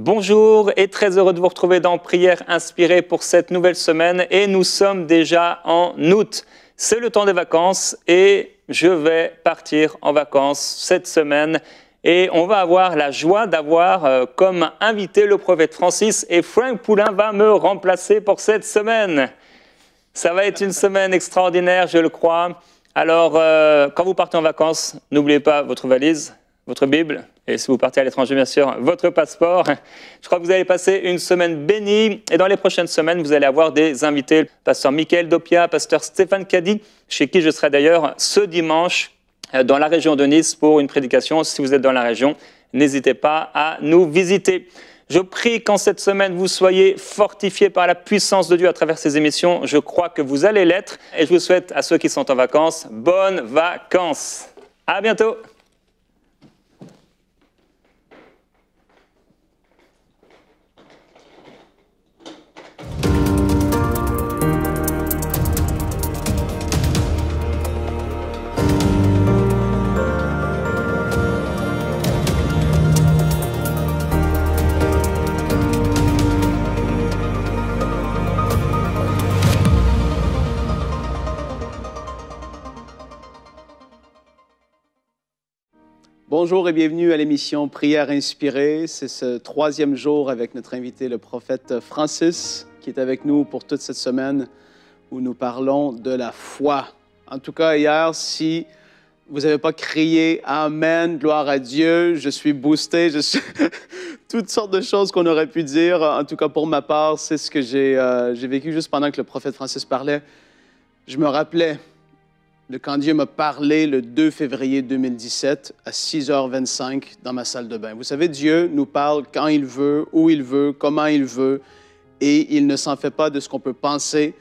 Bonjour et très heureux de vous retrouver dans Prière inspirée pour cette nouvelle semaine et nous sommes déjà en août. C'est le temps des vacances et je vais partir en vacances cette semaine et on va avoir la joie d'avoir comme invité le prophète Francis et Frank Poulin va me remplacer pour cette semaine. Ça va être une semaine extraordinaire, je le crois. Alors, quand vous partez en vacances, n'oubliez pas votre valise, votre Bible, et si vous partez à l'étranger, bien sûr, votre passeport. Je crois que vous allez passer une semaine bénie, et dans les prochaines semaines, vous allez avoir des invités, pasteur Michael Doppia, pasteur Stéphane Caddy, chez qui je serai d'ailleurs ce dimanche dans la région de Nice pour une prédication. Si vous êtes dans la région, n'hésitez pas à nous visiter. Je prie qu'en cette semaine, vous soyez fortifiés par la puissance de Dieu à travers ces émissions. Je crois que vous allez l'être, et je vous souhaite à ceux qui sont en vacances, bonnes vacances. À bientôt. Bonjour et bienvenue à l'émission Prière inspirée. C'est ce troisième jour avec notre invité, le prophète Francis, qui est avec nous pour toute cette semaine où nous parlons de la foi. En tout cas, hier, si vous n'avez pas crié « Amen, gloire à Dieu », je suis boosté, toutes sortes de choses qu'on aurait pu dire. En tout cas, pour ma part, c'est ce que j'ai vécu juste pendant que le prophète Francis parlait. Je me rappelais de quand Dieu m'a parlé le 2 février 2017 à 6h25 dans ma salle de bain. Vous savez, Dieu nous parle quand il veut, où il veut, comment il veut, et il ne s'en fait pas de ce qu'on peut penser,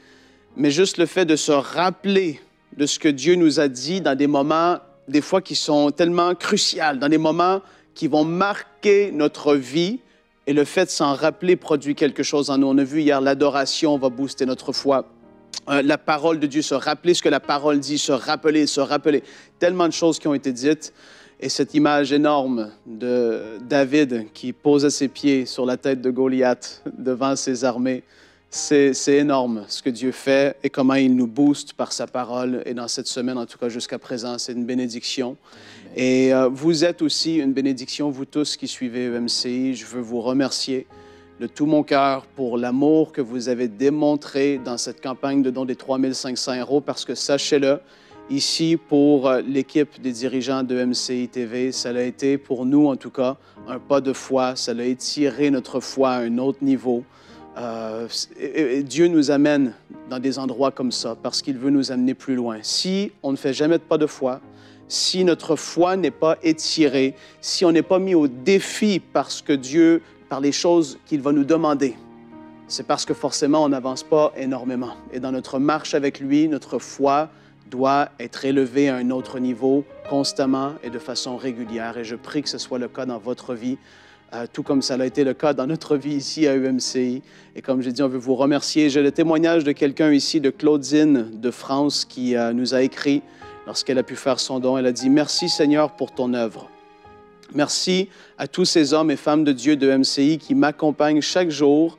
mais juste le fait de se rappeler de ce que Dieu nous a dit dans des moments, des fois, qui sont tellement cruciaux, dans des moments qui vont marquer notre vie, et le fait de s'en rappeler produit quelque chose en nous. On a vu hier, l'adoration va booster notre foi. La parole de Dieu, se rappeler ce que la parole dit, se rappeler. Tellement de choses qui ont été dites. Et cette image énorme de David qui posait ses pieds sur la tête de Goliath devant ses armées, c'est énorme ce que Dieu fait et comment il nous booste par sa parole. Et dans cette semaine, en tout cas jusqu'à présent, c'est une bénédiction. Et vous êtes aussi une bénédiction, vous tous qui suivez EMCI. Je veux vous remercier de tout mon cœur pour l'amour que vous avez démontré dans cette campagne de don des 3 500 € parce que, sachez-le, ici, pour l'équipe des dirigeants de MCI TV, ça a été, pour nous en tout cas, un pas de foi. Ça a étiré notre foi à un autre niveau. Dieu nous amène dans des endroits comme ça parce qu'il veut nous amener plus loin. Si on ne fait jamais de pas de foi, si notre foi n'est pas étirée, si on n'est pas mis au défi parce que Dieu, par les choses qu'il va nous demander, c'est parce que forcément, on n'avance pas énormément. Et dans notre marche avec lui, notre foi doit être élevée à un autre niveau constamment et de façon régulière. Et je prie que ce soit le cas dans votre vie, tout comme ça a été le cas dans notre vie ici à UMCI. Et comme j'ai dit, on veut vous remercier. J'ai le témoignage de quelqu'un ici, de Claudine de France, qui nous a écrit lorsqu'elle a pu faire son don. Elle a dit « Merci Seigneur pour ton œuvre. Merci à tous ces hommes et femmes de Dieu de MCI qui m'accompagnent chaque jour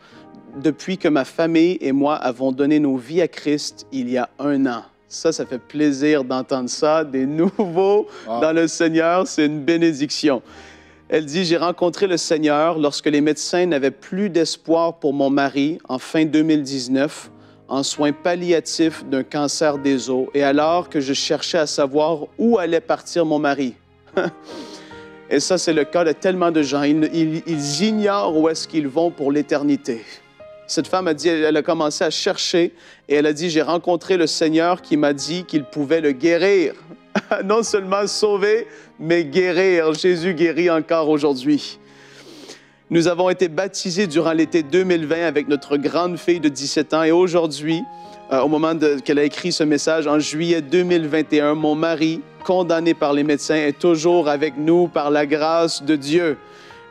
depuis que ma famille et moi avons donné nos vies à Christ il y a 1 an. » Ça fait plaisir d'entendre ça. Des nouveaux dans le Seigneur, c'est une bénédiction. Elle dit « J'ai rencontré le Seigneur lorsque les médecins n'avaient plus d'espoir pour mon mari en fin 2019 en soins palliatifs d'un cancer des os et alors que je cherchais à savoir où allait partir mon mari. » Et ça, c'est le cas de tellement de gens. Ils ignorent où est-ce qu'ils vont pour l'éternité. Cette femme a dit, elle a commencé à chercher et elle a dit, j'ai rencontré le Seigneur qui m'a dit qu'il pouvait le guérir. Non seulement sauver, mais guérir. Jésus guérit encore aujourd'hui. Nous avons été baptisés durant l'été 2020 avec notre grande fille de 17 ans et aujourd'hui, au moment qu'elle a écrit ce message, en juillet 2021, mon mari, condamné par les médecins, est toujours avec nous par la grâce de Dieu.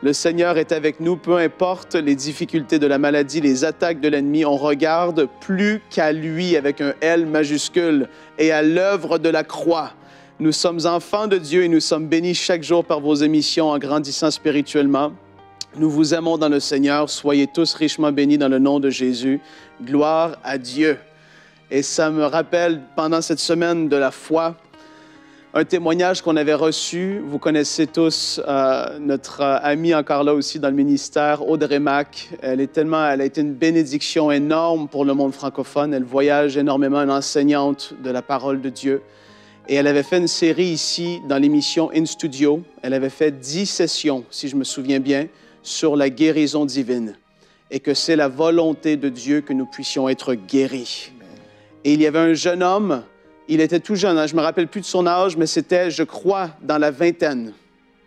Le Seigneur est avec nous, peu importe les difficultés de la maladie, les attaques de l'ennemi, on regarde plus qu'à lui avec un L majuscule et à l'œuvre de la croix. Nous sommes enfants de Dieu et nous sommes bénis chaque jour par vos émissions en grandissant spirituellement. Nous vous aimons dans le Seigneur. Soyez tous richement bénis dans le nom de Jésus. Gloire à Dieu. Et ça me rappelle, pendant cette semaine de la foi, un témoignage qu'on avait reçu. Vous connaissez tous notre amie encore là aussi dans le ministère, Audrey Mack. Elle a été une bénédiction énorme pour le monde francophone. Elle voyage énormément, une enseignante de la parole de Dieu. Et elle avait fait une série ici dans l'émission In Studio. Elle avait fait 10 sessions, si je me souviens bien, sur la guérison divine. Et que c'est la volonté de Dieu que nous puissions être guéris. Et il y avait un jeune homme, il était tout jeune, hein, je ne me rappelle plus de son âge, mais c'était, je crois, dans la vingtaine.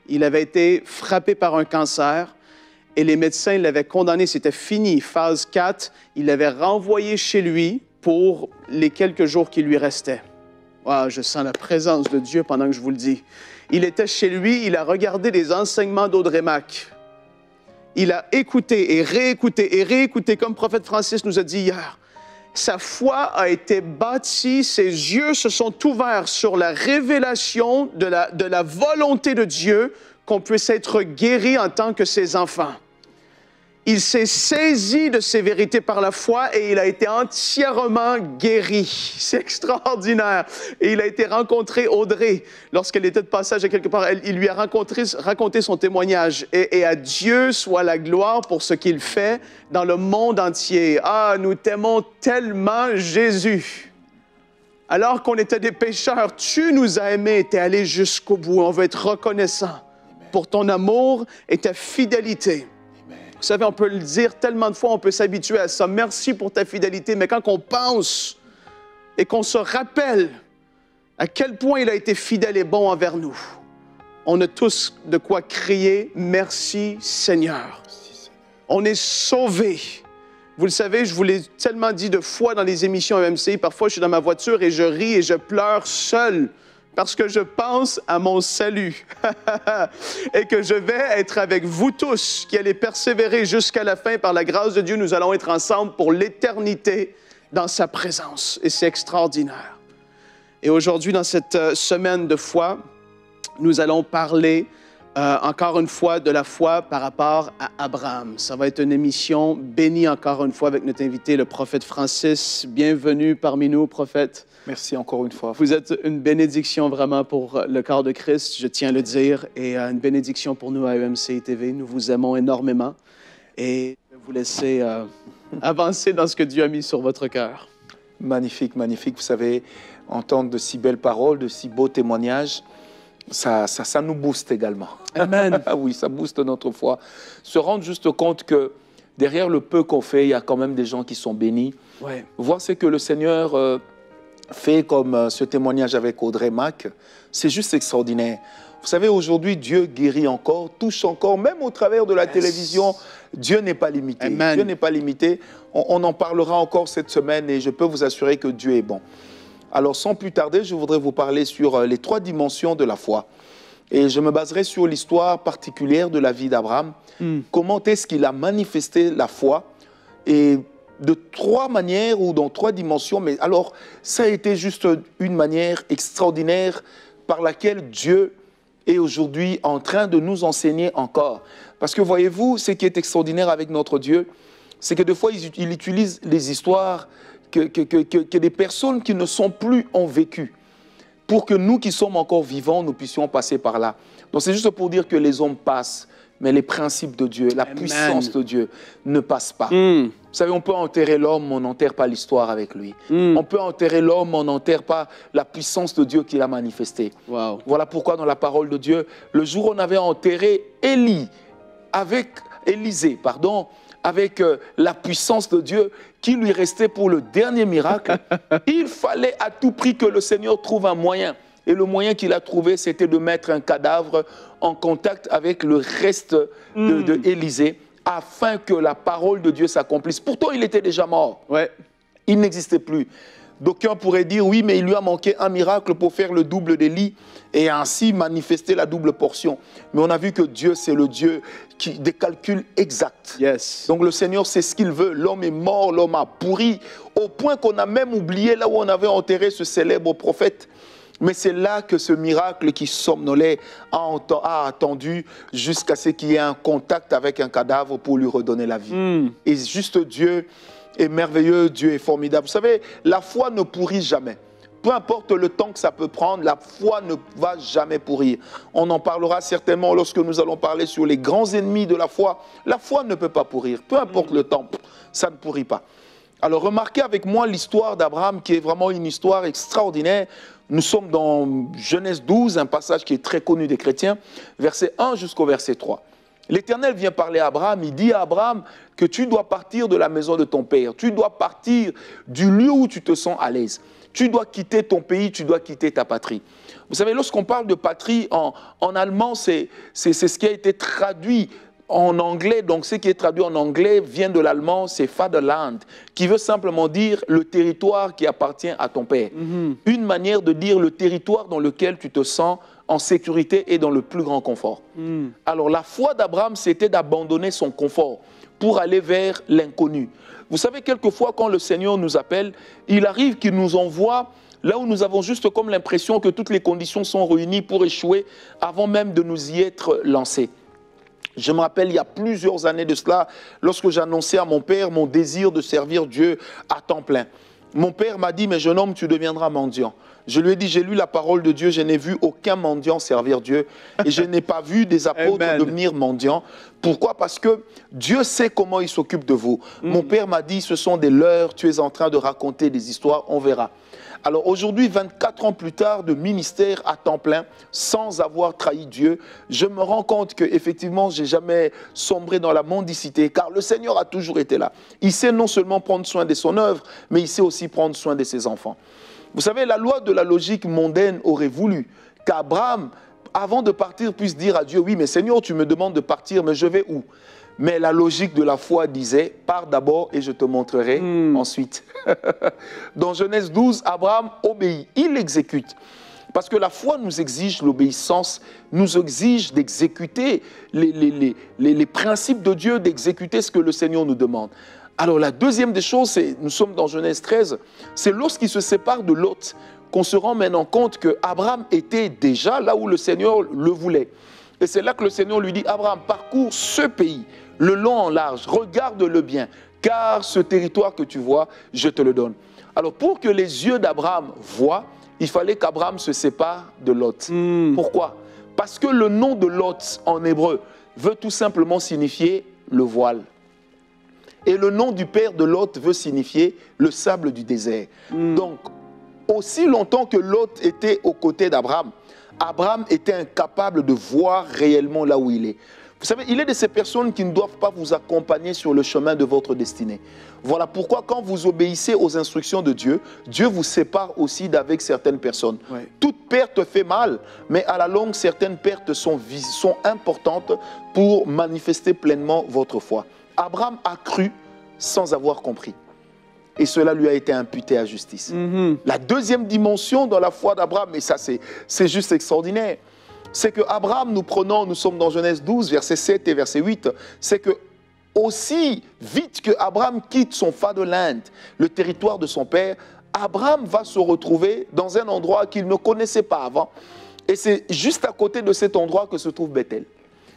Il avait été frappé par un cancer et les médecins l'avaient condamné, c'était fini, phase 4. Il l'avait renvoyé chez lui pour les quelques jours qui lui restaient. Wow, je sens la présence de Dieu pendant que je vous le dis. Il était chez lui, il a regardé les enseignements d'Audrey Mack. Il a écouté et réécouté, comme le prophète Francis nous a dit hier. Sa foi a été bâtie, ses yeux se sont ouverts sur la révélation de la volonté de Dieu qu'on puisse être guéri en tant que ses enfants. Il s'est saisi de ces vérités par la foi et il a été entièrement guéri. C'est extraordinaire. Et il a été rencontré Audrey lorsqu'elle était de passage à quelque part. Il lui a raconté son témoignage. Et à Dieu soit la gloire pour ce qu'il fait dans le monde entier. Ah, nous t'aimons tellement, Jésus. Alors qu'on était des pécheurs, tu nous as aimés et t'es allé jusqu'au bout. On veut être reconnaissant pour ton amour et ta fidélité. Vous savez, on peut le dire tellement de fois, on peut s'habituer à ça. Merci pour ta fidélité, mais quand on pense et qu'on se rappelle à quel point il a été fidèle et bon envers nous, on a tous de quoi crier « Merci Seigneur ». On est sauvés. Vous le savez, je vous l'ai tellement dit de fois dans les émissions MMCI, parfois je suis dans ma voiture et je ris et je pleure seul. Parce que je pense à mon salut et que je vais être avec vous tous qui allez persévérer jusqu'à la fin. Par la grâce de Dieu, nous allons être ensemble pour l'éternité dans sa présence. Et c'est extraordinaire. Et aujourd'hui, dans cette semaine de foi, nous allons parler encore une fois de la foi par rapport à Abraham. Ça va être une émission bénie encore une fois avec notre invité, le prophète Francis. Bienvenue parmi nous, prophète. Merci encore une fois. Vous êtes une bénédiction vraiment pour le corps de Christ, je tiens à le dire, et une bénédiction pour nous à EMCI TV. Nous vous aimons énormément et je vais vous laisser avancer dans ce que Dieu a mis sur votre cœur. Magnifique, magnifique. Vous savez, entendre de si belles paroles, de si beaux témoignages, ça nous booste également. Amen. Oui, ça booste notre foi. Se rendre juste compte que derrière le peu qu'on fait, il y a quand même des gens qui sont bénis. Ouais. Voir ce que le Seigneur fait comme ce témoignage avec Audrey Mack, c'est juste extraordinaire. Vous savez, aujourd'hui, Dieu guérit encore, touche encore, même au travers de la télévision. Dieu n'est pas limité. Amen. Dieu n'est pas limité. On en parlera encore cette semaine et je peux vous assurer que Dieu est bon. Alors, sans plus tarder, je voudrais vous parler sur les 3 dimensions de la foi. Et je me baserai sur l'histoire particulière de la vie d'Abraham. Comment est-ce qu'il a manifesté la foi et de 3 manières ou dans 3 dimensions. Mais alors, ça a été juste une manière extraordinaire par laquelle Dieu est aujourd'hui en train de nous enseigner encore. Parce que voyez-vous, ce qui est extraordinaire avec notre Dieu, c'est que des fois, il utilise les histoires que des personnes qui ne sont plus ont vécues pour que nous qui sommes encore vivants, nous puissions passer par là. Donc c'est juste pour dire que les hommes passent, mais les principes de Dieu, la puissance de Dieu ne passent pas. Vous savez, on peut enterrer l'homme, on n'enterre pas l'histoire avec lui. On peut enterrer l'homme, on n'enterre pas la puissance de Dieu qu'il a manifestée. Wow. Voilà pourquoi dans la parole de Dieu, le jour où on avait enterré Élisée, avec la puissance de Dieu qui lui restait pour le dernier miracle, il fallait à tout prix que le Seigneur trouve un moyen. Et le moyen qu'il a trouvé, c'était de mettre un cadavre en contact avec le reste de Élisée, afin que la parole de Dieu s'accomplisse. Pourtant, il était déjà mort. Ouais. Il n'existait plus. D'aucuns pourraient dire, oui, mais il lui a manqué un miracle pour faire le double d'Élie et ainsi manifester la double portion. Mais on a vu que Dieu, c'est le Dieu des calculs exacts. Yes. Donc le Seigneur sait ce qu'il veut. L'homme est mort, l'homme a pourri, au point qu'on a même oublié là où on avait enterré ce célèbre prophète. Mais c'est là que ce miracle qui somnolait a attendu jusqu'à ce qu'il y ait un contact avec un cadavre pour lui redonner la vie. Et juste Dieu est merveilleux, Dieu est formidable. Vous savez, la foi ne pourrit jamais. Peu importe le temps que ça peut prendre, la foi ne va jamais pourrir. On en parlera certainement lorsque nous allons parler sur les grands ennemis de la foi. La foi ne peut pas pourrir. Peu importe le temps, ça ne pourrit pas. Alors remarquez avec moi l'histoire d'Abraham qui est vraiment une histoire extraordinaire. Nous sommes dans Genèse 12, un passage qui est très connu des chrétiens, verset 1 jusqu'au verset 3. L'Éternel vient parler à Abraham, il dit à Abraham que tu dois partir de la maison de ton père, tu dois partir du lieu où tu te sens à l'aise, tu dois quitter ton pays, tu dois quitter ta patrie. Vous savez, lorsqu'on parle de patrie, en allemand, c'est ce qui a été traduit en anglais, donc ce qui est traduit en anglais vient de l'allemand, c'est Vaterland, qui veut simplement dire le territoire qui appartient à ton père. Une manière de dire le territoire dans lequel tu te sens en sécurité et dans le plus grand confort. Alors la foi d'Abraham, c'était d'abandonner son confort pour aller vers l'inconnu. Vous savez, quelquefois quand le Seigneur nous appelle, il arrive qu'il nous envoie là où nous avons juste comme l'impression que toutes les conditions sont réunies pour échouer avant même de nous y être lancés. Je me rappelle, il y a plusieurs années de cela, lorsque j'annonçais à mon père mon désir de servir Dieu à temps plein. Mon père m'a dit, mais jeune homme, tu deviendras mendiant. Je lui ai dit, j'ai lu la parole de Dieu, je n'ai vu aucun mendiant servir Dieu et je n'ai pas vu des apôtres devenir mendiants. Pourquoi? Parce que Dieu sait comment il s'occupe de vous. Mon père m'a dit, ce sont des leurres, tu es en train de raconter des histoires, on verra. Alors aujourd'hui, 24 ans plus tard de ministère à temps plein, sans avoir trahi Dieu, je me rends compte qu'effectivement, je n'ai jamais sombré dans la mendicité, car le Seigneur a toujours été là. Il sait non seulement prendre soin de son œuvre, mais il sait aussi prendre soin de ses enfants. Vous savez, la loi de la logique mondaine aurait voulu qu'Abraham, avant de partir, puisse dire à Dieu, oui, mais Seigneur, tu me demandes de partir, mais je vais où? Mais la logique de la foi disait, pars d'abord et je te montrerai ensuite. Dans Genèse 12, Abraham obéit, il exécute. Parce que la foi nous exige l'obéissance, nous exige d'exécuter les principes de Dieu, d'exécuter ce que le Seigneur nous demande. Alors la deuxième des choses, c'est, nous sommes dans Genèse 13, c'est lorsqu'il se sépare de Lot, qu'on se rend maintenant compte qu'Abraham était déjà là où le Seigneur le voulait. Et c'est là que le Seigneur lui dit, Abraham, parcours ce pays, le long en large, regarde-le bien, car ce territoire que tu vois, je te le donne. Alors pour que les yeux d'Abraham voient, il fallait qu'Abraham se sépare de Lot. Pourquoi? Parce que le nom de Lot en hébreu veut tout simplement signifier le voile. Et le nom du père de Lot veut signifier le sable du désert. Donc, aussi longtemps que Lot était aux côtés d'Abraham, Abraham était incapable de voir réellement là où il est. Vous savez, il est de ces personnes qui ne doivent pas vous accompagner sur le chemin de votre destinée. Voilà pourquoi quand vous obéissez aux instructions de Dieu, Dieu vous sépare aussi d'avec certaines personnes. Ouais. Toute perte fait mal, mais à la longue, certaines pertes sont importantes pour manifester pleinement votre foi. Abraham a cru sans avoir compris. Et cela lui a été imputé à justice. La deuxième dimension dans la foi d'Abraham, et ça c'est juste extraordinaire, c'est que Abraham, nous sommes dans Genèse 12, verset 7 et verset 8, c'est que aussi vite que Abraham quitte son fatherland, le territoire de son père, Abraham va se retrouver dans un endroit qu'il ne connaissait pas avant. Et c'est juste à côté de cet endroit que se trouve Bethel.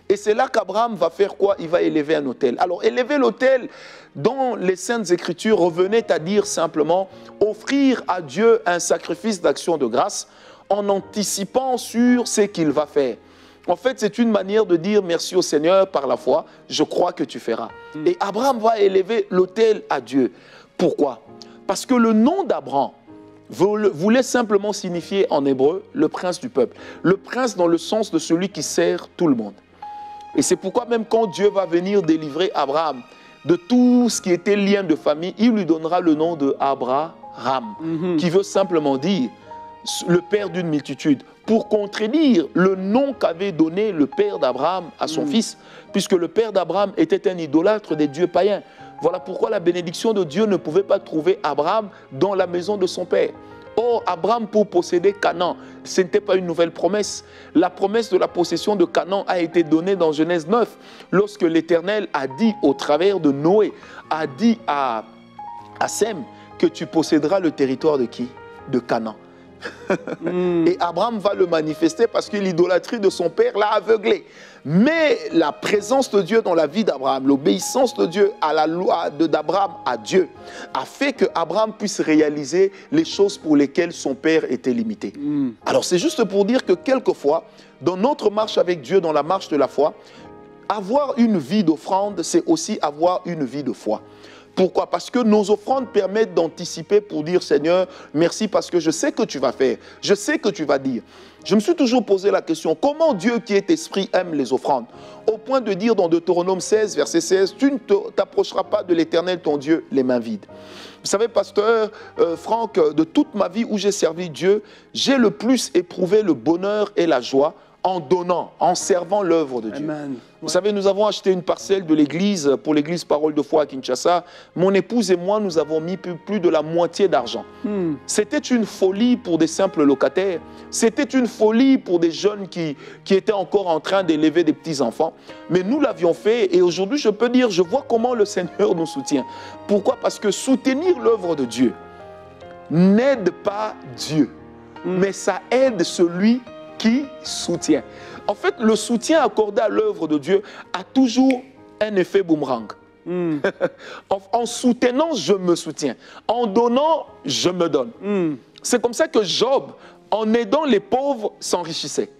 Et c'est là qu'Abraham va faire quoi? Il va élever un autel. Alors, élever l'autel, dans les Saintes Écritures, revenait à dire simplement offrir à Dieu un sacrifice d'action de grâce en anticipant sur ce qu'il va faire. En fait, c'est une manière de dire merci au Seigneur par la foi, je crois que tu feras. Et Abraham va élever l'autel à Dieu. Pourquoi? Parce que le nom d'Abraham voulait simplement signifier en hébreu le prince du peuple. Le prince dans le sens de celui qui sert tout le monde. Et c'est pourquoi même quand Dieu va venir délivrer Abraham de tout ce qui était lien de famille, il lui donnera le nom de Abraham, qui veut simplement dire le père d'une multitude, pour contredire le nom qu'avait donné le père d'Abraham à son fils, puisque le père d'Abraham était un idolâtre des dieux païens. Voilà pourquoi la bénédiction de Dieu ne pouvait pas trouver Abraham dans la maison de son père. Or, Abraham, pour posséder Canaan, ce n'était pas une nouvelle promesse. La promesse de la possession de Canaan a été donnée dans Genèse 9, lorsque l'Éternel a dit au travers de Noé, a dit à Sem que tu posséderas le territoire de qui? De Canaan. Et Abraham va le manifester parce que l'idolâtrie de son père l'a aveuglé. Mais la présence de Dieu dans la vie d'Abraham, l'obéissance de Dieu à la loi d'Abraham à Dieu, a fait que Abraham puisse réaliser les choses pour lesquelles son père était limité. Alors c'est juste pour dire que quelquefois, dans notre marche avec Dieu, dans la marche de la foi, avoir une vie d'offrande, c'est aussi avoir une vie de foi. Pourquoi? Parce que nos offrandes permettent d'anticiper pour dire, Seigneur, merci parce que je sais que tu vas faire, je sais que tu vas dire. Je me suis toujours posé la question, comment Dieu qui est esprit aime les offrandes? Au point de dire dans Deutéronome 16, verset 16, tu ne t'approcheras pas de l'Éternel ton Dieu les mains vides. Vous savez, pasteur Franck, de toute ma vie où j'ai servi Dieu, j'ai le plus éprouvé le bonheur et la joie en donnant, en servant l'œuvre de Dieu. Amen. Vous savez, nous avons acheté une parcelle de l'église, pour l'église Parole de Foi à Kinshasa. Mon épouse et moi, nous avons mis plus de la moitié d'argent. C'était une folie pour des simples locataires. C'était une folie pour des jeunes qui étaient encore en train d'élever des petits-enfants. Mais nous l'avions fait et aujourd'hui, je peux dire, je vois comment le Seigneur nous soutient. Pourquoi? Parce que soutenir l'œuvre de Dieu n'aide pas Dieu, mais ça aide celui qui soutient. En fait, le soutien accordé à l'œuvre de Dieu a toujours un effet boomerang. En soutenant, je me soutiens. En donnant, je me donne. C'est comme ça que Job, en aidant les pauvres, s'enrichissait.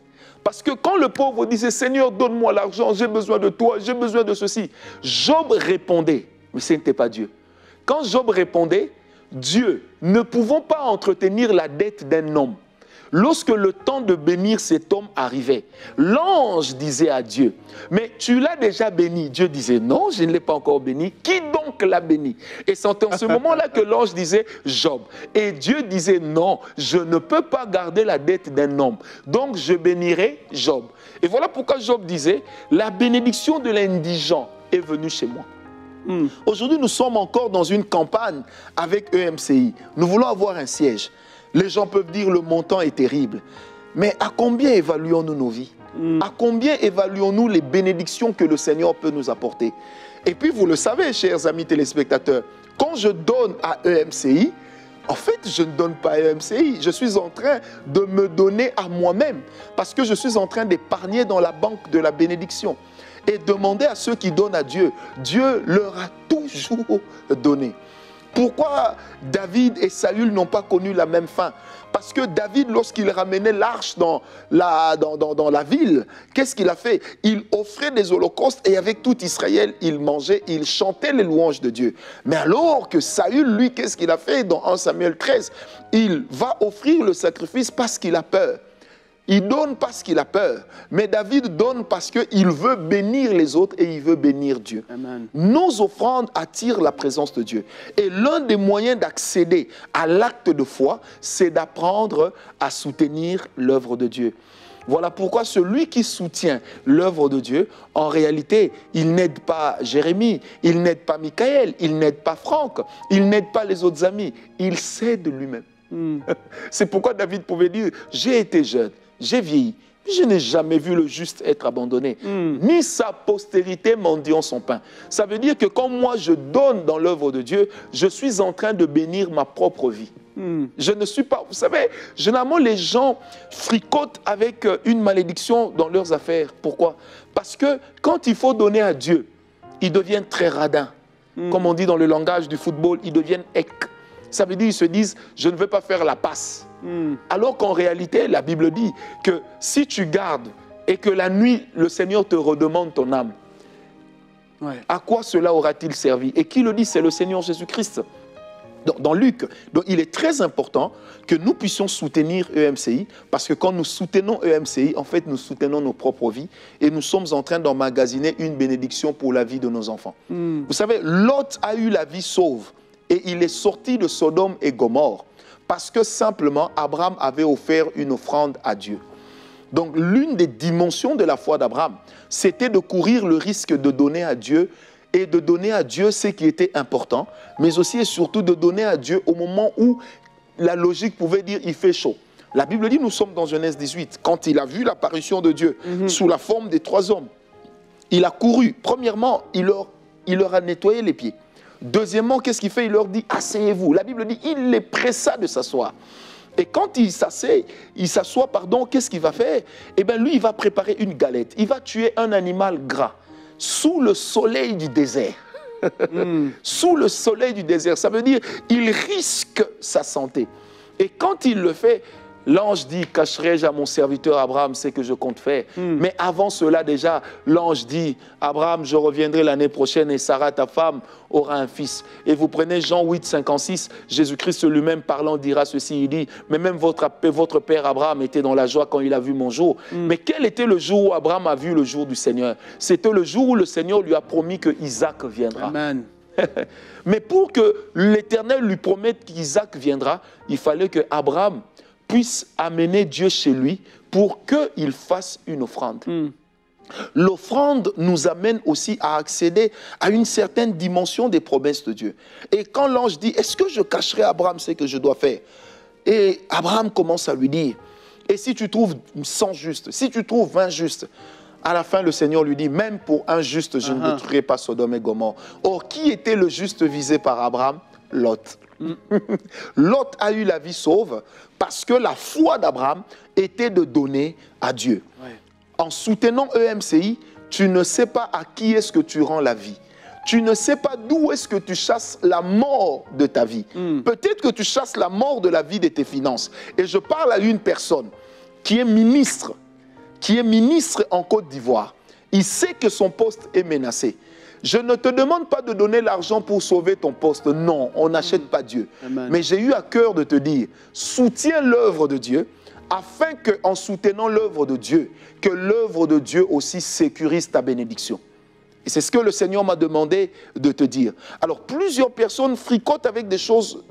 Parce que quand le pauvre disait, Seigneur, donne-moi l'argent, j'ai besoin de toi, j'ai besoin de ceci, Job répondait, mais ce n'était pas Dieu. Quand Job répondait, Dieu, ne pouvant pas entretenir la dette d'un homme, lorsque le temps de bénir cet homme arrivait, l'ange disait à Dieu, mais tu l'as déjà béni. Dieu disait, non, je ne l'ai pas encore béni. Qui donc l'a béni? Et c'est en ce moment-là que l'ange disait, Job. Et Dieu disait, non, je ne peux pas garder la dette d'un homme. Donc je bénirai Job. Et voilà pourquoi Job disait, la bénédiction de l'indigent est venue chez moi. Aujourd'hui, nous sommes encore dans une campagne avec EMCI. Nous voulons avoir un siège. Les gens peuvent dire le montant est terrible. Mais à combien évaluons-nous nos vies? À combien évaluons-nous les bénédictions que le Seigneur peut nous apporter? Et puis vous le savez, chers amis téléspectateurs, quand je donne à EMCI, en fait, je ne donne pas à EMCI. Je suis en train de me donner à moi-même parce que je suis en train d'épargner dans la banque de la bénédiction. Et demander à ceux qui donnent à Dieu, Dieu leur a toujours donné. Pourquoi David et Saül n'ont pas connu la même fin? Parce que David, lorsqu'il ramenait l'arche dans la ville, qu'est-ce qu'il a fait? Il offrait des holocaustes et avec tout Israël, il mangeait, il chantait les louanges de Dieu. Mais alors que Saül, lui, qu'est-ce qu'il a fait dans 1 Samuel 13? Il va offrir le sacrifice parce qu'il a peur. Il donne parce qu'il a peur, mais David donne parce qu'il veut bénir les autres et il veut bénir Dieu. Amen. Nos offrandes attirent la présence de Dieu. Et l'un des moyens d'accéder à l'acte de foi, c'est d'apprendre à soutenir l'œuvre de Dieu. Voilà pourquoi celui qui soutient l'œuvre de Dieu, en réalité, il n'aide pas Jérémie, il n'aide pas Michael, il n'aide pas Franck, il n'aide pas les autres amis, il s'aide lui-même. C'est pourquoi David pouvait dire, j'ai été jeune, j'ai vieilli, je n'ai jamais vu le juste être abandonné, ni sa postérité mendiant son pain. Ça veut dire que quand moi je donne dans l'œuvre de Dieu, je suis en train de bénir ma propre vie. Je ne suis pas... Vous savez, généralement les gens fricotent avec une malédiction dans leurs affaires. Pourquoi? Parce que quand il faut donner à Dieu, ils deviennent très radins. Comme on dit dans le langage du football, ils deviennent hec. Ça veut dire qu'ils se disent, je ne veux pas faire la passe. Alors qu'en réalité, la Bible dit que si tu gardes et que la nuit, le Seigneur te redemande ton âme, à quoi cela aura-t-il servi? Et qui le dit? C'est le Seigneur Jésus-Christ. Dans Luc. Donc il est très important que nous puissions soutenir EMCI parce que quand nous soutenons EMCI, en fait, nous soutenons nos propres vies et nous sommes en train d'emmagasiner une bénédiction pour la vie de nos enfants. Vous savez, Lot a eu la vie sauve et il est sorti de Sodome et Gomorrhe parce que simplement Abraham avait offert une offrande à Dieu. Donc l'une des dimensions de la foi d'Abraham, c'était de courir le risque de donner à Dieu et de donner à Dieu ce qui était important, mais aussi et surtout de donner à Dieu au moment où la logique pouvait dire il fait chaud. La Bible dit, nous sommes dans Genèse 18, quand il a vu l'apparition de Dieu sous la forme des 3 hommes, il a couru. Premièrement, il leur a nettoyé les pieds. Deuxièmement, qu'est-ce qu'il fait? Il leur dit, asseyez-vous. La Bible dit, il les pressa de s'asseoir. Et quand il s'assoit, pardon, qu'est-ce qu'il va faire? Eh bien, lui, il va préparer une galette. Il va tuer un animal gras sous le soleil du désert. Sous le soleil du désert. Ça veut dire il risque sa santé. Et quand il le fait, l'ange dit, cacherai-je à mon serviteur Abraham ce que je compte faire? Mais avant cela déjà, l'ange dit, Abraham, je reviendrai l'année prochaine et Sarah, ta femme, aura un fils. Et vous prenez Jean 8, 56, Jésus-Christ lui-même parlant dira ceci, il dit, mais même votre père Abraham était dans la joie quand il a vu mon jour. Mais quel était le jour où Abraham a vu le jour du Seigneur? C'était le jour où le Seigneur lui a promis que Isaac viendra. Amen. Mais pour que l'Éternel lui promette qu'Isaac viendra, il fallait que Abraham puisse amener Dieu chez lui pour qu'il fasse une offrande. L'offrande nous amène aussi à accéder à une certaine dimension des promesses de Dieu. Et quand l'ange dit, est-ce que je cacherai à Abraham ce que je dois faire? Et Abraham commence à lui dire, et si tu trouves 100 justes, si tu trouves 20 justes, à la fin, le Seigneur lui dit, même pour un juste, je ne détruirai pas Sodome et Gomorrhe. Or, qui était le juste visé par Abraham? Lot. Lot a eu la vie sauve parce que la foi d'Abraham était de donner à Dieu. Ouais. En soutenant EMCI, tu ne sais pas à qui est-ce que tu rends la vie. Tu ne sais pas d'où est-ce que tu chasses la mort de ta vie. Peut-être que tu chasses la mort de la vie de tes finances. Et je parle à une personne qui est ministre en Côte d'Ivoire. Il sait que son poste est menacé. Je ne te demande pas de donner l'argent pour sauver ton poste. Non, on n'achète pas Dieu. Amen. Mais j'ai eu à cœur de te dire, soutiens l'œuvre de Dieu, afin qu'en soutenant l'œuvre de Dieu, que l'œuvre de Dieu aussi sécurise ta bénédiction. Et c'est ce que le Seigneur m'a demandé de te dire. Alors, plusieurs personnes fricotent avec des choses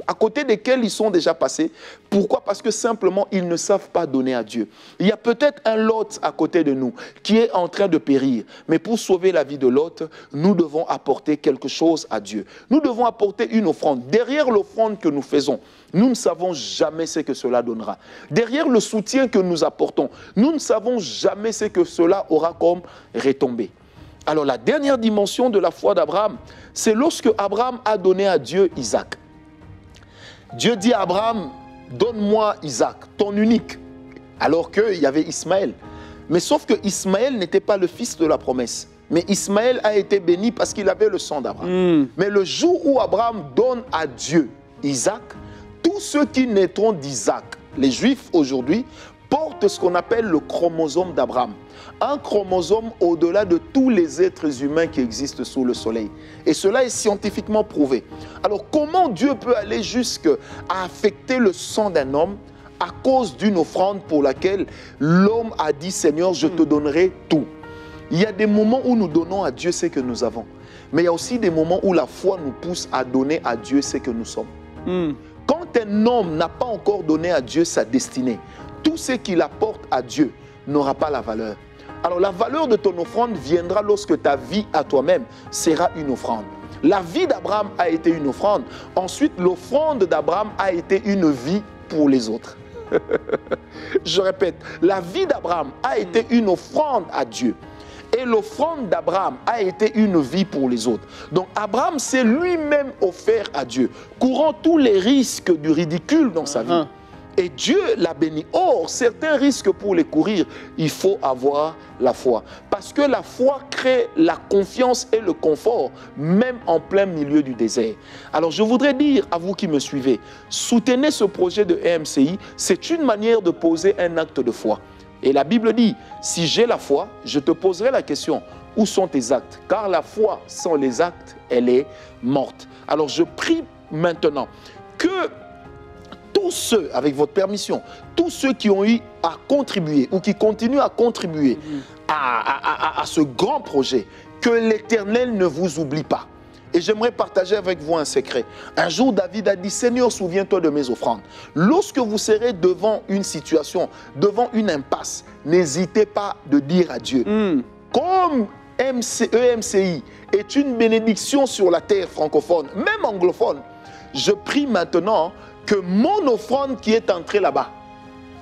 à côté desquels ils sont déjà passés. Pourquoi? Parce que simplement, ils ne savent pas donner à Dieu. Il y a peut-être un Lot à côté de nous qui est en train de périr. Mais pour sauver la vie de Lot, nous devons apporter quelque chose à Dieu. Nous devons apporter une offrande. Derrière l'offrande que nous faisons, nous ne savons jamais ce que cela donnera. Derrière le soutien que nous apportons, nous ne savons jamais ce que cela aura comme retombée. Alors la dernière dimension de la foi d'Abraham, c'est lorsque Abraham a donné à Dieu Isaac. Dieu dit à Abraham, donne-moi Isaac, ton unique, alors qu'il y avait Ismaël. Mais sauf que Ismaël n'était pas le fils de la promesse. Mais Ismaël a été béni parce qu'il avait le sang d'Abraham. Mais le jour où Abraham donne à Dieu Isaac, tous ceux qui naîtront d'Isaac, les Juifs aujourd'hui, portent ce qu'on appelle le chromosome d'Abraham. Un chromosome au-delà de tous les êtres humains qui existent sous le soleil. Et cela est scientifiquement prouvé. Alors comment Dieu peut aller jusqu'à affecter le sang d'un homme à cause d'une offrande pour laquelle l'homme a dit, Seigneur, je te donnerai tout. Il y a des moments où nous donnons à Dieu ce que nous avons. Mais il y a aussi des moments où la foi nous pousse à donner à Dieu ce que nous sommes. Quand un homme n'a pas encore donné à Dieu sa destinée, tout ce qu'il apporte à Dieu n'aura pas la valeur. Alors la valeur de ton offrande viendra lorsque ta vie à toi-même sera une offrande. La vie d'Abraham a été une offrande. Ensuite, l'offrande d'Abraham a été une vie pour les autres. Je répète, la vie d'Abraham a été une offrande à Dieu. Et l'offrande d'Abraham a été une vie pour les autres. Donc Abraham s'est lui-même offert à Dieu, courant tous les risques du ridicule dans sa vie. Et Dieu l'a béni. Or, certains risques pour les courir, il faut avoir la foi. Parce que la foi crée la confiance et le confort, même en plein milieu du désert. Alors, je voudrais dire à vous qui me suivez, soutenez ce projet de EMCI, c'est une manière de poser un acte de foi. Et la Bible dit, si j'ai la foi, je te poserai la question, où sont tes actes? Car la foi sans les actes, elle est morte. Alors, je prie maintenant que tous ceux, avec votre permission, tous ceux qui ont eu à contribuer ou qui continuent à contribuer à ce grand projet, que l'Éternel ne vous oublie pas. Et j'aimerais partager avec vous un secret. Un jour, David a dit, Seigneur, souviens-toi de mes offrandes. Lorsque vous serez devant une situation, devant une impasse, n'hésitez pas de dire à Dieu, comme EMCI est une bénédiction sur la terre francophone, même anglophone, je prie maintenant que mon offrande qui est entrée là-bas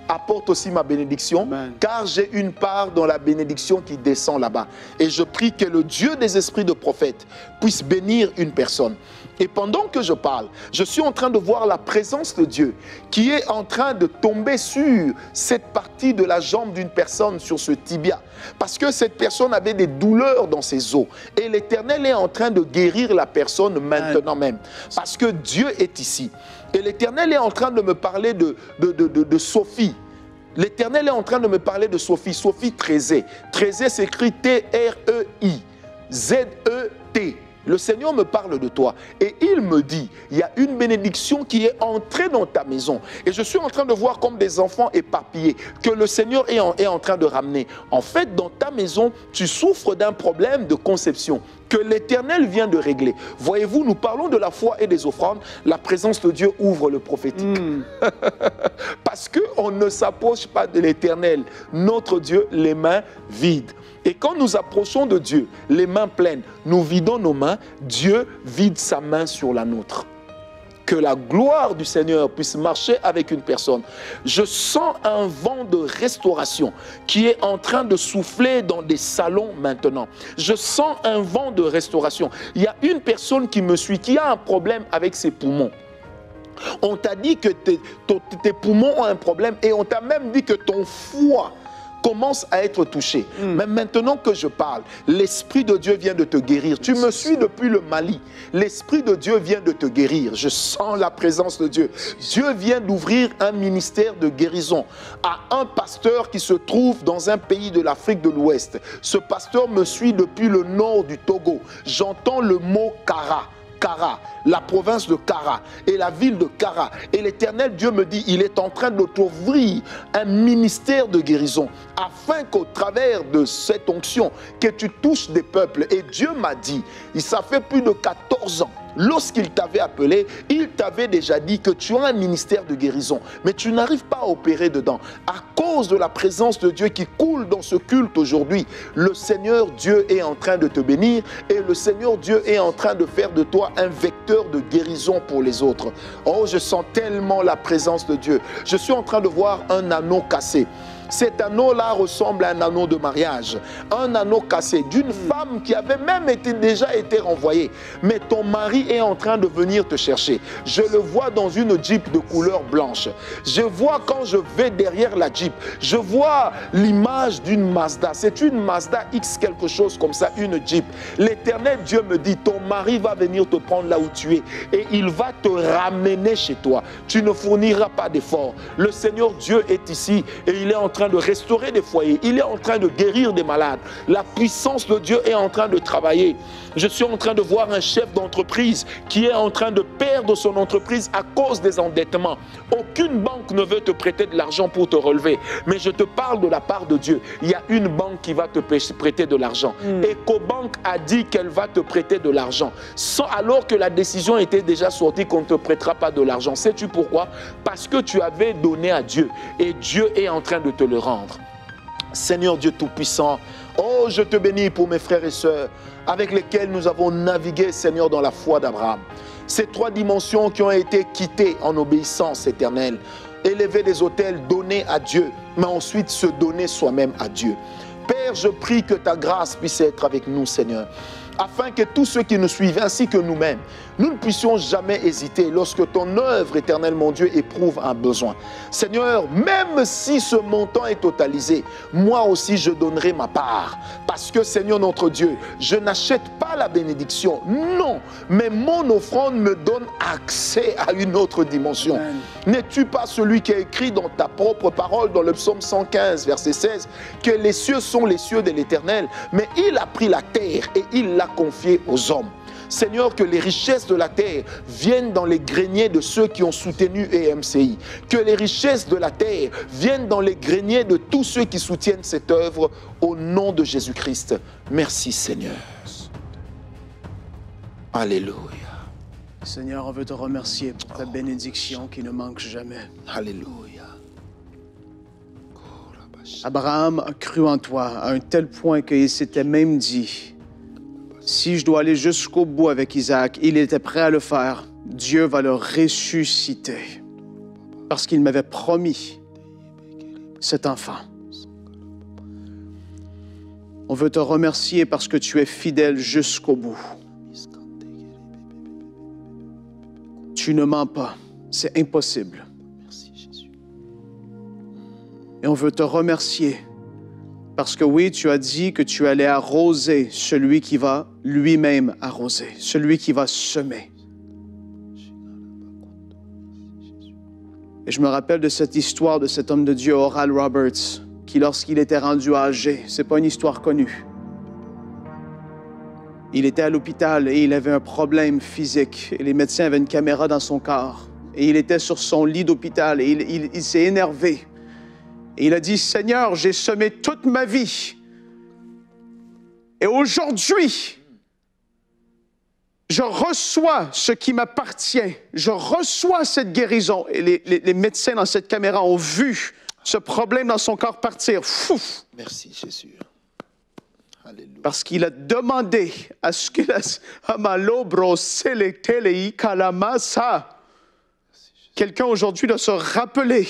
apporte aussi ma bénédiction, Amen. car j'ai une part dans la bénédiction qui descend là-bas. Et je prie que le Dieu des esprits de prophètes puisse bénir une personne. Et pendant que je parle, je suis en train de voir la présence de Dieu qui est en train de tomber sur cette partie de la jambe d'une personne, sur ce tibia. Parce que cette personne avait des douleurs dans ses os. Et l'Éternel est en train de guérir la personne maintenant même. Parce que Dieu est ici. Et l'Éternel est en train de me parler de Sophie. L'Éternel est en train de me parler de Sophie. Sophie Trézé. Trézé s'écrit T-R-E-I. Z-E-T. Le Seigneur me parle de toi et il me dit, il y a une bénédiction qui est entrée dans ta maison. Et je suis en train de voir comme des enfants éparpillés que le Seigneur est en train de ramener. En fait, dans ta maison, tu souffres d'un problème de conception que l'Éternel vient de régler. Voyez-vous, nous parlons de la foi et des offrandes. La présence de Dieu ouvre le prophétique. Parce qu'on ne s'approche pas de l'Éternel, notre Dieu, les mains vides. Et quand nous approchons de Dieu, les mains pleines, nous vidons nos mains, Dieu vide sa main sur la nôtre. Que la gloire du Seigneur puisse marcher avec une personne. Je sens un vent de restauration qui est en train de souffler dans des salons maintenant. Je sens un vent de restauration. Il y a une personne qui me suit, qui a un problème avec ses poumons. On t'a dit que tes poumons ont un problème et on t'a même dit que ton foie commence à être touché. Mais maintenant que je parle, l'Esprit de Dieu vient de te guérir. Tu me suis depuis le Mali. L'Esprit de Dieu vient de te guérir. Je sens la présence de Dieu. Dieu vient d'ouvrir un ministère de guérison à un pasteur qui se trouve dans un pays de l'Afrique de l'Ouest. Ce pasteur me suit depuis le nord du Togo. J'entends le mot Kara. Kara, la province de Kara et la ville de Kara. Et l'Éternel Dieu me dit, il est en train de t'ouvrir un ministère de guérison afin qu'au travers de cette onction, que tu touches des peuples. Et Dieu m'a dit, ça fait plus de 14 ans, lorsqu'il t'avait appelé, il t'avait déjà dit que tu as un ministère de guérison, mais tu n'arrives pas à opérer dedans. À cause de la présence de Dieu qui coule dans ce culte aujourd'hui, le Seigneur Dieu est en train de te bénir et le Seigneur Dieu est en train de faire de toi un vecteur de guérison pour les autres. Oh, je sens tellement la présence de Dieu. Je suis en train de voir un anneau cassé. Cet anneau-là ressemble à un anneau de mariage, un anneau cassé d'une femme qui avait même déjà été renvoyée. Mais ton mari est en train de venir te chercher. Je le vois dans une Jeep de couleur blanche. Je vois quand je vais derrière la Jeep, je vois l'image d'une Mazda. C'est une Mazda X quelque chose comme ça, une Jeep. L'Éternel Dieu me dit, ton mari va venir te prendre là où tu es et il va te ramener chez toi. Tu ne fourniras pas d'efforts. Le Seigneur Dieu est ici et il est en train de restaurer des foyers, il est en train de guérir des malades. La puissance de Dieu est en train de travailler. Je suis en train de voir un chef d'entreprise qui est en train de perdre son entreprise à cause des endettements. Aucune banque ne veut te prêter de l'argent pour te relever. Mais je te parle de la part de Dieu. Il y a une banque qui va te prêter de l'argent. EcoBank a dit qu'elle va te prêter de l'argent. Alors que la décision était déjà sortie qu'on ne te prêtera pas de l'argent. Sais-tu pourquoi? Parce que tu avais donné à Dieu. Et Dieu est en train de te le rendre. Seigneur Dieu Tout-Puissant, oh, je te bénis pour mes frères et sœurs avec lesquels nous avons navigué, Seigneur, dans la foi d'Abraham. Ces trois dimensions qui ont été quittées en obéissance éternelle. Élever des autels, donner à Dieu, mais ensuite se donner soi-même à Dieu. Père, je prie que ta grâce puisse être avec nous, Seigneur, afin que tous ceux qui nous suivent, ainsi que nous-mêmes, nous ne puissions jamais hésiter lorsque ton œuvre, éternelle, mon Dieu, éprouve un besoin. Seigneur, même si ce montant est totalisé, moi aussi je donnerai ma part. Parce que, Seigneur notre Dieu, je n'achète pas la bénédiction, non, mais mon offrande me donne accès à une autre dimension. N'es-tu pas celui qui a écrit dans ta propre parole, dans le psaume 115, verset 16, que les cieux sont les cieux de l'Éternel, mais il a pris la terre et il l'a confiée aux hommes. Seigneur, que les richesses de la terre viennent dans les greniers de ceux qui ont soutenu EMCI. Que les richesses de la terre viennent dans les greniers de tous ceux qui soutiennent cette œuvre au nom de Jésus-Christ. Merci Seigneur. Alléluia. Seigneur, on veut te remercier pour ta bénédiction qui ne manque jamais. Alléluia. Abraham a cru en toi à un tel point qu'il s'était même dit, si je dois aller jusqu'au bout avec Isaac, il était prêt à le faire. Dieu va le ressusciter. Parce qu'il m'avait promis cet enfant. On veut te remercier parce que tu es fidèle jusqu'au bout. Tu ne mens pas, c'est impossible. Merci Jésus. Et on veut te remercier parce que oui, tu as dit que tu allais arroser celui qui va lui-même arroser, celui qui va semer. Et je me rappelle de cette histoire de cet homme de Dieu, Oral Roberts, qui lorsqu'il était rendu âgé, c'est pas une histoire connue, il était à l'hôpital et il avait un problème physique et les médecins avaient une caméra dans son corps et il était sur son lit d'hôpital et il s'est énervé. Et il a dit, « Seigneur, j'ai semé toute ma vie. Et aujourd'hui, je reçois ce qui m'appartient. Je reçois cette guérison. » Et les médecins dans cette caméra ont vu ce problème dans son corps partir. Fouf! Merci, Jésus. Alléluia. Parce qu'il a demandé à ce qu'il a... Quelqu'un aujourd'hui doit se rappeler,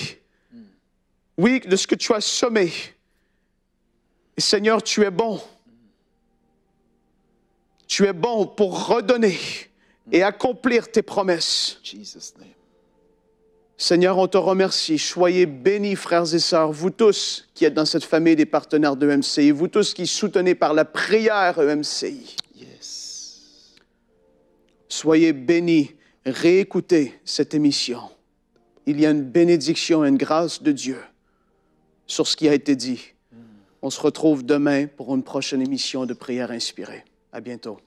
oui, de ce que tu as semé. Et Seigneur, tu es bon. Tu es bon pour redonner et accomplir tes promesses. Seigneur, on te remercie. Soyez bénis, frères et sœurs, vous tous qui êtes dans cette famille des partenaires de EMCI, vous tous qui soutenez par la prière EMCI. Yes. Soyez bénis. Réécoutez cette émission. Il y a une bénédiction et une grâce de Dieu sur ce qui a été dit. On se retrouve demain pour une prochaine émission de Prière inspirée. À bientôt.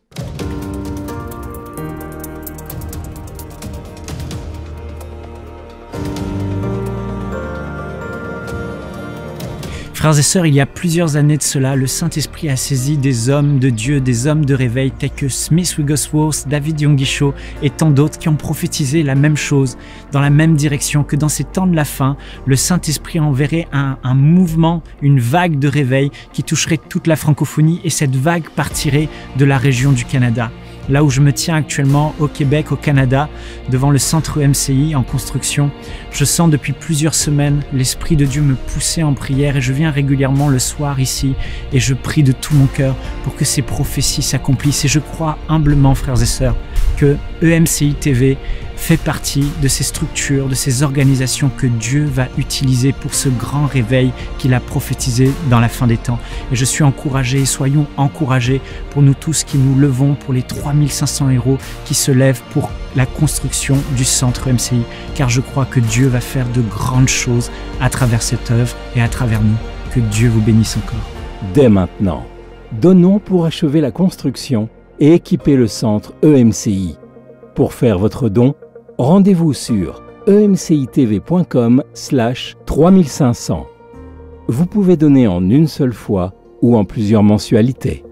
Frères et sœurs, il y a plusieurs années de cela, le Saint-Esprit a saisi des hommes de Dieu, des hommes de réveil tels que Smith Wigglesworth, David Yonggi et tant d'autres qui ont prophétisé la même chose, dans la même direction, que dans ces temps de la fin, le Saint-Esprit enverrait un mouvement, une vague de réveil qui toucherait toute la francophonie et cette vague partirait de la région du Canada. Là où je me tiens actuellement, au Québec, au Canada, devant le centre EMCI en construction, je sens depuis plusieurs semaines l'Esprit de Dieu me pousser en prière et je viens régulièrement le soir ici et je prie de tout mon cœur pour que ces prophéties s'accomplissent. Et je crois humblement, frères et sœurs, que EMCI TV fait partie de ces structures, de ces organisations que Dieu va utiliser pour ce grand réveil qu'il a prophétisé dans la fin des temps. Et je suis encouragé, soyons encouragés pour nous tous qui nous levons pour les 3500 € qui se lèvent pour la construction du centre EMCI, car je crois que Dieu va faire de grandes choses à travers cette œuvre et à travers nous. Que Dieu vous bénisse encore. Dès maintenant, donnons pour achever la construction et équiper le centre EMCI. Pour faire votre don, rendez-vous sur emcitv.com/3500. Vous pouvez donner en une seule fois ou en plusieurs mensualités.